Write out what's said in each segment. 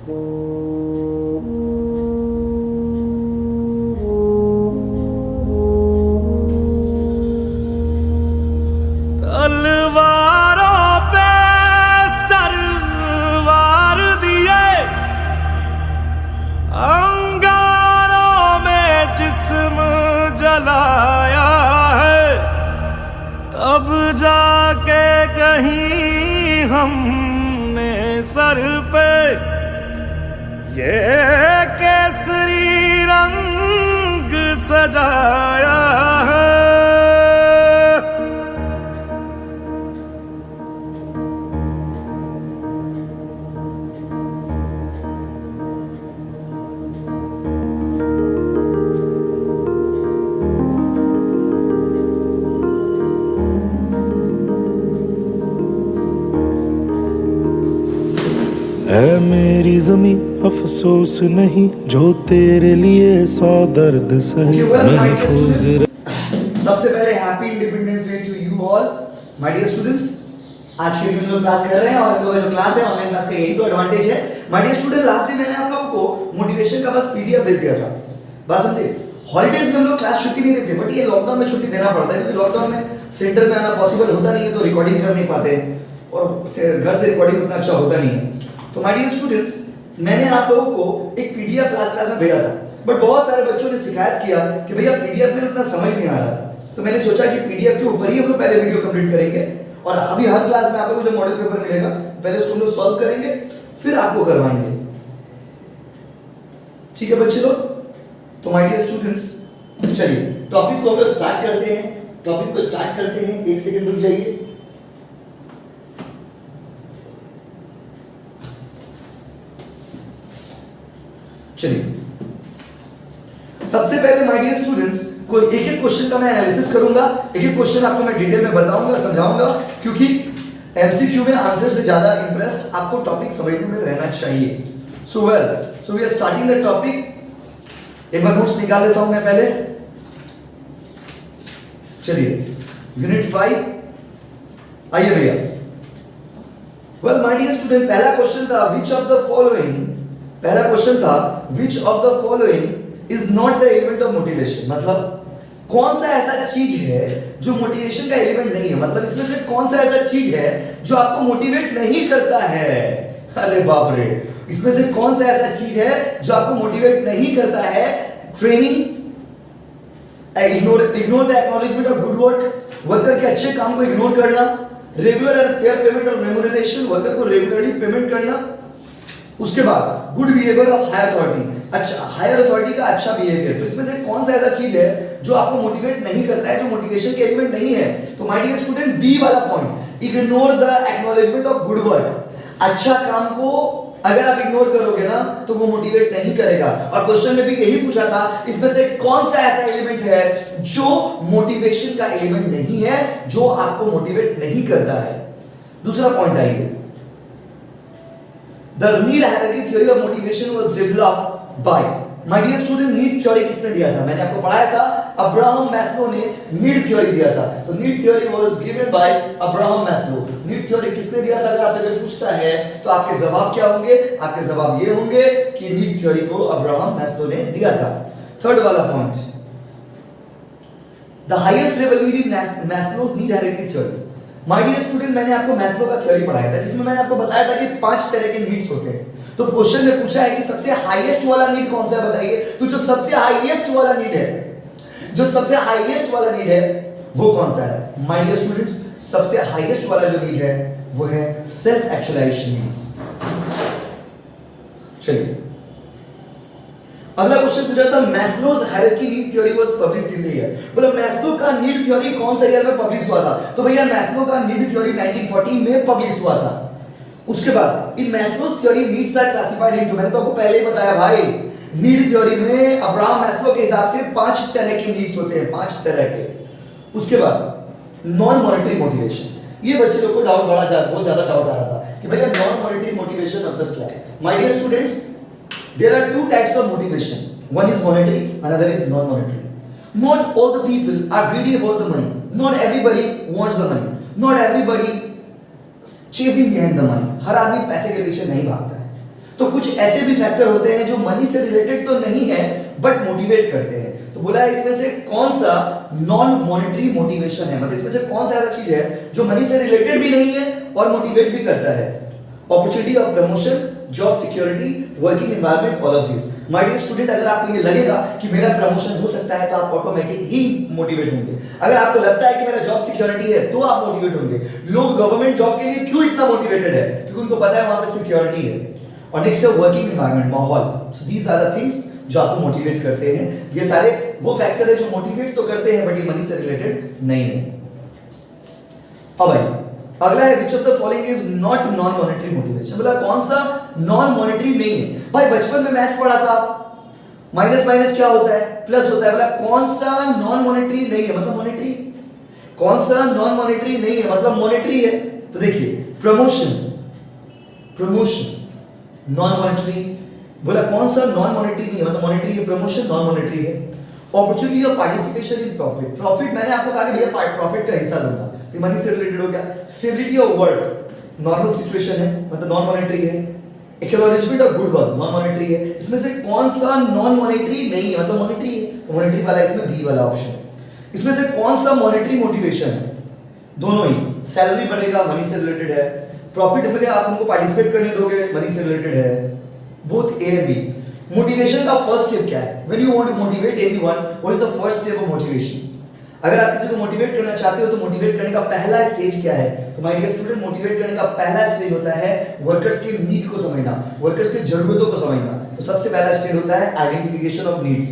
तलवारों पे सरवार दिए, अंगारों में जिस्म जलाया है, तब जाके कहीं हमने सर पे ये केसरी रंग सजाया है। है मेरी जमी अफसोस नहीं जो तेरे लिए 100 दर्द सहे महफूज। सबसे पहले happy independence day to you all my dear students. आज के दिन हम लोग क्लास कर रहे हैं और हम लोग जो क्लास है ऑनलाइन क्लास का यही तो एडवांटेज है। My dear student, last time मैंने आप लोगों को मोटिवेशन का बस पीडीएफ भेज दिया था, बात समझे। हॉलीडेज में हम लोग क्लास छुट्टी नहीं देते, बट ये लॉकडाउन में छुट्टी देना पड़ता है क्योंकि लॉकडाउन में सेंटर में आना पॉसिबल होता नहीं है, तो रिकॉर्डिंग कर नहीं पाते और घर से रिकॉर्डिंग उतना अच्छा होता नहीं है। तो माय डियर स्टूडेंट्स, मैंने आप लोगों को एक पीडीएफ क्लास में भेजा था, बट बहुत सारे बच्चों ने शिकायत किया कि भैया पीडीएफ में उतना समझ नहीं आ रहा था। तो मैंने सोचा कि पीडीएफ के ऊपर ही हम लोग पहले वीडियो कंप्लीट करेंगे और अभी हर क्लास में आप लोगों को जब मॉडल पेपर मिलेगा तो पहले उसको हम लोग सॉल्व करेंगे, फिर आपको करवाएंगे। ठीक है बच्चे लोग? तो माय डियर स्टूडेंट्स, चलिए टॉपिक को हम लोग स्टार्ट करते हैं। टॉपिक को स्टार्ट करते हैं, एक सेकंड रुक जाइए। चलिए सबसे पहले माय डियर स्टूडेंट्स, कोई एक एक क्वेश्चन का मैं एनालिसिस करूंगा, एक एक क्वेश्चन आपको मैं डिटेल में बताऊंगा, समझाऊंगा, क्योंकि एमसीक्यू में आंसर से ज्यादा इंटरेस्ट आपको टॉपिक समझने में रहना चाहिए। So we are starting the topic. एक बार नोट्स निकाल देता हूं मैं पहले। चलिए यूनिट 5 आइए भैया। वेल माय डियर स्टूडेंट, पहला क्वेश्चन था व्हिच ऑफ द फॉलोइंग, पहला क्वेश्चन था which of the following is not the element of motivation. मतलब कौन सा ऐसा चीज है जो मोटिवेशन का एलिमेंट नहीं है, मतलब इसमें से कौन सा ऐसा चीज है जो आपको मोटिवेट नहीं करता है। अरे बाप रे, इसमें से कौन सा ऐसा चीज है जो आपको मोटिवेट नहीं करता है। Training, ignore the acknowledgement of good work, worker के अच्छे काम को इग्नोर करना, regular and fair payment of remuneration, worker को रेगुलरली पेमेंट करना, उसके बाद good behaviour of higher authority, अच्छा हायर अथॉरिटी का अच्छा बिहेवियर। तो इसमें से कौन सा ऐसा चीज है जो आपको मोटिवेट नहीं करता है, जो मोटिवेशन के एलिमेंट नहीं है। तो माय डियर स्टूडेंट, बी वाला point, ignore the acknowledgement of good work. अच्छा काम को अगर आप इग्नोर करोगे ना तो वो मोटिवेट नहीं करेगा। और क्वेश्चन में भी यही पूछा था, इसमें से कौन सा ऐसा एलिमेंट है जो मोटिवेशन का एलिमेंट नहीं है, जो आपको मोटिवेट नहीं करता है। दूसरा पॉइंट आइए, The need hierarchy theory of motivation was developed by, my dear student, need theory किसने दिया था? मैंने आपको पढ़ाया था, अब्राहम मैस्लो ने need theory दिया था। तो need theory was given by Abraham Maslow. need theory किसने दिया था? अगर आपसे कोई पूछता है तो आपके जवाब क्या होंगे? आपके जवाब ये होंगे कि need theory को अब्राहम मैस्लो ने दिया था। थर्ड वाला point, the highest level need Maslow's need hierarchy theory। My dear student, मैंने आपको मैस्लो का थ्योरी पढ़ाया था जिसमें मैंने आपको बताया था कि 5 तरह के नीड्स होते हैं। तो क्वेश्चन में पूछा है कि सबसे हाईएस्ट वाला नीड कौन सा है बताइए। तो जो सबसे हाईएस्ट वाला नीड है, जो सबसे हाईएस्ट वाला नीड है वो कौन सा है? माय डियर स्टूडेंट्स, सबसे हाईएस्ट वाला जो नीड है वो है सेल्फ एक्चुअलाइजेशन नीड्स। चलिए अगला क्वेश्चन पूछा था, Maslow's hierarchy need theory was published in the year. बोला मैस्लो का नीड थ्योरी कौन सा ईयर में पब्लिश हुआ था? तो भैया मैस्लो का नीड थ्योरी 1940 में पब्लिश हुआ था। उसके बाद in Maslow's theory needs are classified into, मैंने तो आपको पहले ही बताया भाई, नीड थ्योरी में अब्राहम मैस्लो के हिसाब से 5 तरह के नीड्स होते हैं, 5 तरह के। उसके बाद नॉन मॉनेटरी मोटिवेशन, ये बच्चे लोग को डाउट बहुत ज्यादा डाउट आ रहा था कि भैया नॉन मॉनेटरी मोटिवेशन मतलब क्या है। My dear students, there are 2 types of motivation. One is monetary, another is non-monetary. Not all the people are greedy about the money. Not everybody wants the money. Not everybody chasing behind the money. हर आदमी पैसे के पीछे नहीं भागता है। तो कुछ ऐसे भी फैक्टर होते हैं जो मनी से रिलेटेड तो नहीं है बट मोटिवेट करते हैं। तो बोला है इसमें से कौन सा नॉन मॉनेटरी मोटिवेशन है, मतलब इसमें से कौन सा ऐसा चीज है जो मनी से रिलेटेड भी नहीं है और मोटिवेट भी करता है। Opportunity of promotion, job security, working environment, all of this. My dear student, अगर आपको ये लगेगा कि मेरा प्रमोशन हो सकता है तो आप ऑटोमेटिक ही मोटिवेट होंगे। अगर आपको लगता है कि मेरा जॉब सिक्योरिटी है तो आप मोटिवेट होंगे। लोग गवर्नमेंट जॉब के लिए क्यों इतना मोटिवेटेड है? क्योंकि उनको पता है वहां पे सिक्योरिटी है। और नेक्स्ट है वर्किंग एनवायरनमेंट, माहौल। सो दीस आर द थिंग्स जो आपको मोटिवेट करते हैं। ये सारे वो फैक्टर है जो मोटिवेट तो करते हैं बट ये मनी से रिलेटेड नहीं है। अब भाई अगला है which of the following is not non monetary motivation. बोला कौन सा नॉन मॉनेटरी नहीं है? भाई बचपन में मैथ्स पढ़ा था, माइनस माइनस क्या होता है? प्लस होता है। बोला कौन सा नॉन मॉनेटरी नहीं है मतलब मॉनेटरी? कौन सा नॉन मॉनेटरी नहीं है मतलब मॉनेटरी है? तो देखिए प्रमोशन, प्रमोशन नॉन मॉनेटरी। बोला कौन सा नॉन मॉनेटरी नहीं है मतलब मॉनेटरी है, प्रमोशन नॉन मॉनेटरी है। Opportunity of participation in profit, profit मैंने आपको कहा कि भैया प्रॉफिट का हिस्सा लूंगा तो मनी से रिलेटेड हो गया। Stability of work normal situation है मतलब नॉन मॉनेटरी है। Acknowledgement of good work non monetary है। इसमें से कौन सा नॉन मॉनेटरी नहीं है मतलब मॉनेटरी है? तो मॉनेटरी वाला इसमें बी वाला ऑप्शन है। इसमें से कौन सा मॉनेटरी मोटिवेशन है? दोनों ही। सैलरी बढ़ेगा मनी से रिलेटेड है, प्रॉफिट में आप हमको पार्टिसिपेट करने दोगे मनी से रिलेटेड है। Both A and B. Motivation का फर्स्ट स्टेप क्या है? When you want to motivate anyone, what is the first step of motivation? अगर आप किसी को मोटिवेट करना चाहते हो तो मोटिवेट करने का पहला स्टेज क्या है? तो माय डियर स्टूडेंट, मोटिवेट करने का पहला स्टेज होता है वर्कर्स के नीड को समझना, वर्कर्स के जरूरतों को समझना। तो सबसे पहला स्टेज होता है identification of needs.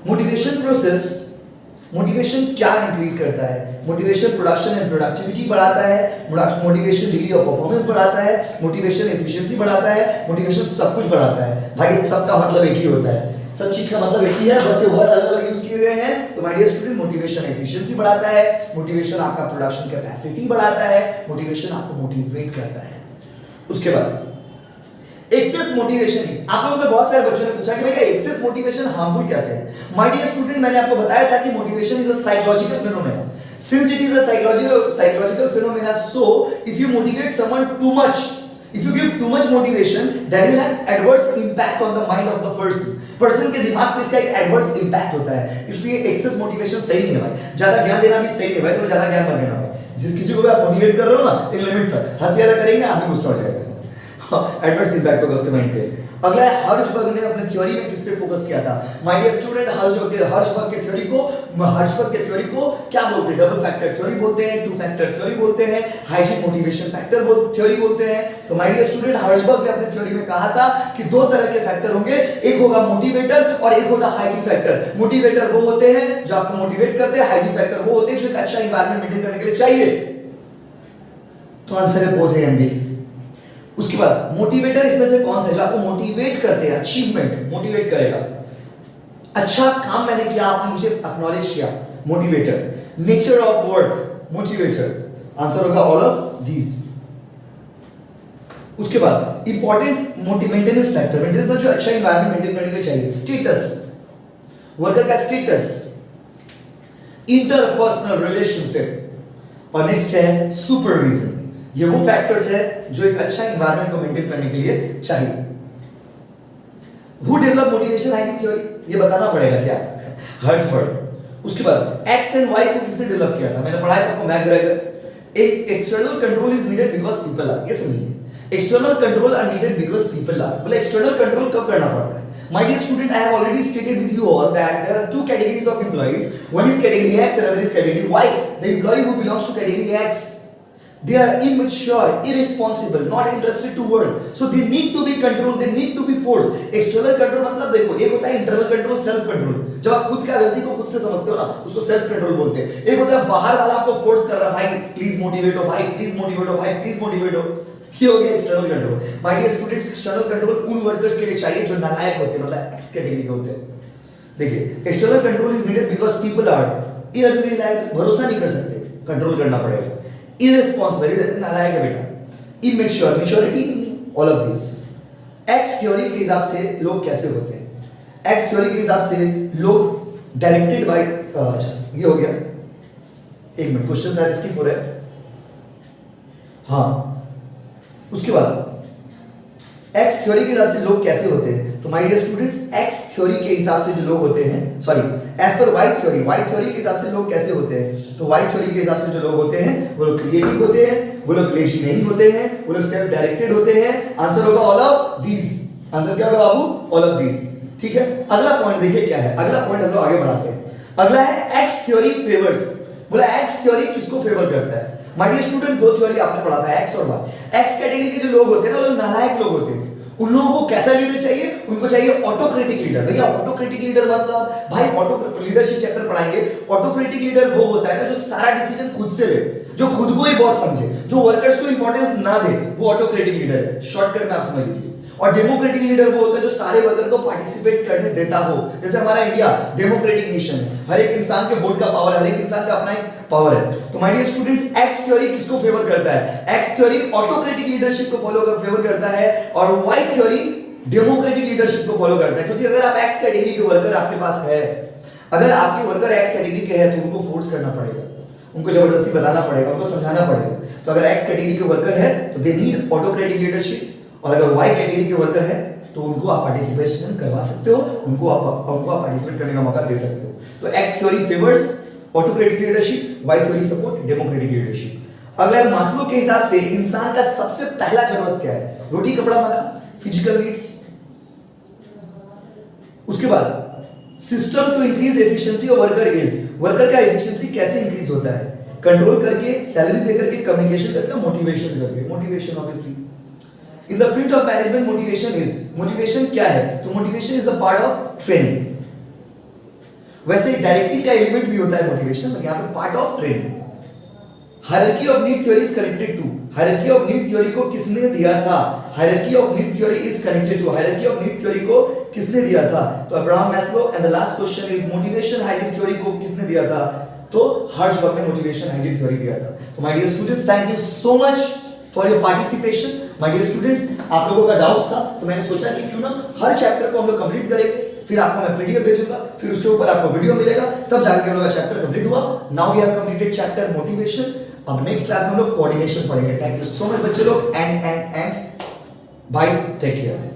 Motivation process, motivation क्या इंक्रीज करता है? मोटिवेशन प्रोडक्शन एंड प्रोडक्टिविटी बढ़ाता है, मोटिवेशन डिग्री ऑफ परफॉर्मेंस बढ़ाता है, मोटिवेशन एफिशिएंसी बढ़ाता है, मोटिवेशन सब कुछ बढ़ाता है। भाई सबका मतलब एक ही होता है, सब चीज का मतलब एक ही है, बस ये वर्ड अलग अलग यूज किए गए हैं। तो my dear student, motivation efficiency बढ़ाता है, मोटिवेशन आपका प्रोडक्शन कैपेसिटी बढ़ाता है, मोटिवेशन आपको मोटिवेट करता है। उसके बाद एक्सेस मोटिवेशन इज, आप लोगों में बहुत सारे बच्चों ने पूछा कि भैया एक्सेस मोटिवेशन हार्मफुल कैसे है? माय डियर स्टूडेंट, मैंने आपको बताया था कि motivation is a psychological phenomena. Since it is a psychological phenomena, so if you motivate someone too much, if you give too much motivation, that will have adverse impact on the mind of the person. Person के दिमाग पे इसका एक adverse impact होता है, इसलिए access motivation सही नहीं है भाई। ज्यादा ज्ञान देना भी सही नहीं है भाई, तो ज्यादा ज्ञान मत देना भाई। जिस किसी को भी आप मोटिवेट कर रहे हो ना, एक लिमिट तक, हंस ज्यादा करेंगे आदमी गुस्सा हो जाएगा, एडवर्स इंपैक्ट होगा उसके माइंड पे। अगला है हर्शबर्ग ने अपने थ्योरी में किस पे फोकस किया था? माय डियर स्टूडेंट, हर्शबर्ग के थ्योरी को क्या बोलते हैं? डबल फैक्टर थ्योरी बोलते हैं, टू फैक्टर थ्योरी बोलते हैं, हाइजीन मोटिवेशन फैक्टर थ्योरी बोलते हैं। तो माय डियर स्टूडेंट, हर्शबर्ग ने अपने थ्योरी में कहा था कि दो तरह के फैक्टर होंगे, एक होगा मोटिवेटर और एक होगा हाइजीन फैक्टर। मोटिवेटर वो होते हैं जो आपको मोटिवेट करते हैं, हाइजीन फैक्टर वो होते हैं जो एक अच्छा एनवायरनमेंट मेंटेन करने के लिए चाहिए। तो आंसर है बोथ ए एंड बी। उसके बाद मोटिवेटर इसमें से कौन सा है जो आपको मोटिवेट करते हैं? अचीवमेंट मोटिवेट करेगा, अच्छा काम मैंने किया, आपने मुझे एक्नॉलेज किया, motivator. Nature of work, motivator. Answer होगा ऑल ऑफ दीज। उसके बाद इंपॉर्टेंट मेंटेनेंस फैक्टर, मेंटेनेंस में जो अच्छा एनवायरनमेंट मेंटेन करने के लिए चाहिए। स्टेटस, वर्कर का स्टेटस, इंटरपर्सनल रिलेशनशिप, और नेक्स्ट है सुपरविजन। ये वो फैक्टर्स है जो एक अच्छा एनवायरनमेंट को मेंटेन करने के लिए चाहिए। Who develop motivation hygiene theory? ये बताना पड़ेगा क्या? हर्शबर्ग। उसके बाद एक्स एंड वाई को किसने डेवलप किया था? मैंने पढ़ाया था आपको, मैकग्रेगर। एक external control is needed because people are, ये समझिए, external control are needed because people are. बोले एक्सटर्नल कंट्रोल कब करना पड़ता है? My dear student, I have already stated with you all that there are two categories of employees. One is category X and another is category Y. The employee who belongs to category X, they are immature, irresponsible, not interested to work, so they need to be controlled, they need to be forced. External control मतलब देखो, एक होता है internal control, self control. जब आप खुद का गलती को खुद से समझते हो ना, उसको सेल्फ कंट्रोल बोलते हैं। एक होता है बाहर वाला आपको फोर्स कर रहा है, भाई प्लीज मोटिवेट हो, भाई प्लीज मोटिवेट हो, भाई प्लीज मोटिवेट हो। ये हो गया external control. My dear students, external control उन वर्कर्स के लिए चाहिए जो नालायक होते हैं, मतलब एक्स कैटेगरी के होते हैं। देखिए, external control is needed because people are unreliable, भरोसा नहीं कर सकते, कंट्रोल करना पड़ेगा। इररिस्पांसिबल, नालायक है बेटा। इमैच्योर, मैच्योरिटी नहीं, all of this. X theory के हिसाब से लोग कैसे होते हैं? एक्स थ्योरी के हिसाब से लोग डायरेक्टेड बाय, अच्छा ये हो गया, एक मिनट, क्वेश्चन शायद स्किप हो रहा है। हाँ, उसके बाद एक्स थ्योरी के हिसाब से लोग कैसे होते हैं? तो my dear students, X theory के हिसाब से जो लोग होते हैं, sorry, as per Y theory के हिसाब से लोग कैसे होते हैं? तो वाई थ्योरी के हिसाब से जो लोग होते हैं वो लोग क्रिएटिव होते हैं, वो लोग लेजी नहीं होते हैं, वो लोग सेल्फ डायरेक्टेड होते हैं। आंसर होगा ऑल ऑफ दीज। आंसर क्या होगा बाबू? All of these. ठीक है, अगला पॉइंट देखिए क्या है। अगला पॉइंट हम लोग आगे बढ़ाते हैं। अगला है एक्स थ्योरी फेवर्स। बोला एक्स थ्योरी किसको फेवर करता है? माय डियर स्टूडेंट, दो थ्योरी आपने पढ़ा था, एक्स और वाई। एक्स कैटेगरी के जो लोग होते हैं ना, वो लोग नालायक लोग होते हैं। उन लोगों को कैसा लीडर चाहिए? उनको चाहिए ऑटोक्रेटिक लीडर। भैया ऑटोक्रेटिक लीडर मतलब, भाई ऑटो लीडरशिप चैप्टर पढ़ाएंगे। ऑटोक्रेटिक लीडर वो होता है ना जो सारा डिसीजन खुद से ले, जो खुद को ही बॉस समझे, जो वर्कर्स को इंपॉर्टेंस ना दे, वो ऑटोक्रेटिक लीडर है। शॉर्टकट में आप समझ लीजिए। और डेमोक्रेटिक लीडर वो होता है जो सारे वर्कर को पार्टिसिपेट करने देता हो। जैसे हमारा इंडिया डेमोक्रेटिक नेशन है, हर एक इंसान के वोट का पावर, हर एक इंसान का अपना एक पावर है। तो my dear students, X theory किसको फेवर करता है? एक्स थ्योरी ऑटोक्रेटिक लीडरशिप को फेवर करता है, और वाई थ्योरी डेमोक्रेटिक लीडरशिप को फॉलो करता है। क्योंकि अगर आप एक्स कैटेगरी के वर्कर आपके पास है, अगर आपके वर्कर एक्स कैटेगरी के हैं, तो उनको फोर्स करना पड़ेगा, उनको जबरदस्ती बताना पड़ेगा, उनको समझाना पड़ेगा। तो अगर एक्स कैटेगरी के वर्कर है तो दे नीड ऑटोक्रेटिक लीडरशिप, और अगर वाई कैटेगरी के वर्कर है तो उनको आप पार्टिसिपेशन करवा सकते हो, उनको आप पार्टिसिपेट करने का मौका दे सकते हो। तो X theory favours autocratic leadership, Y theory support democratic leadership. अगला मास्लो के हिसाब से इंसान का सबसे पहला जरूरत क्या है? रोटी कपड़ा मकान, फिजिकल नीड्स। उसके बाद system to increase efficiency of worker is, worker का एफिशिएंसी कैसे इंक्रीज होता है? कंट्रोल करके, सैलरी देकर के, कम्युनिकेशन करके, मोटिवेशन करके। Motivation obviously in the field of management motivation is, motivation क्या है? तो motivation is the part of training. वैसे डायरेक्टिव का एलिमेंट भी होता है मोटिवेशन, पर यहां पे part of training. Hierarchy of need theory is connected to, hierarchy of need theory को किसने दिया था? Hierarchy of need theory is connected to, hierarchy of need theory को किसने दिया था? तो Abraham Maslow. And the last question is motivation hygiene theory को किसने दिया था? तो हर्षबर्ग ने मोटिवेशन हाइजीन थ्योरी दिया था। तो my dear students, thank you so much for your participation. My dear students, आप लोगों का डाउट्स था तो मैंने सोचा कि क्यों ना हर चैप्टर को हम लोग कंप्लीट करेंगे, फिर आपको मैं पीडीएफ भेजूंगा, फिर उसके ऊपर आपको वीडियो मिलेगा, तब जाकर हम लोग का चैप्टर कंप्लीट हुआ। Now we have completed chapter motivation. अब नेक्स्ट क्लास में हम लोग कोऑर्डिनेशन पढ़ेंगे। थैंक यू सो मच बच्चे लोग, एंड बाय, टेक केयर।